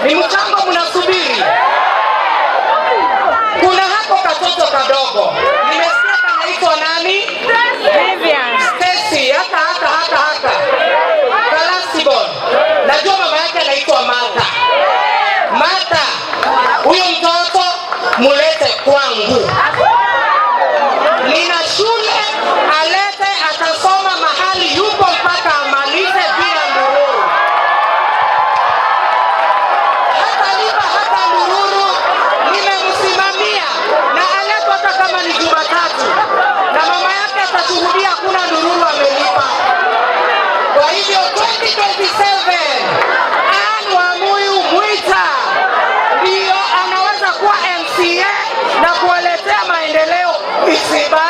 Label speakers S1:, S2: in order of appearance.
S1: Ni mchango mnasubiri. Kuna hapo katoto kadogo. Nimesikia kanaitwa nani?
S2: Vivian.
S1: Stacy, haka. Kalasibon. Najua mama yake anaitwa Martha. Martha, huyo mtoto mulete kwangu. Nina shule alete, atasoma mahali yupo mpaka amalize bila ndururu. Hata ndururu nimemsimamia na aletwa hata kama ni Jumatatu. Na mama yake atashuhudia kuna ndururu amelipa. Kwa hivyo 2027 Anne Wamuyu Mwita ndio anaweza kuwa MCA na kuwaletea maendeleo Isiba.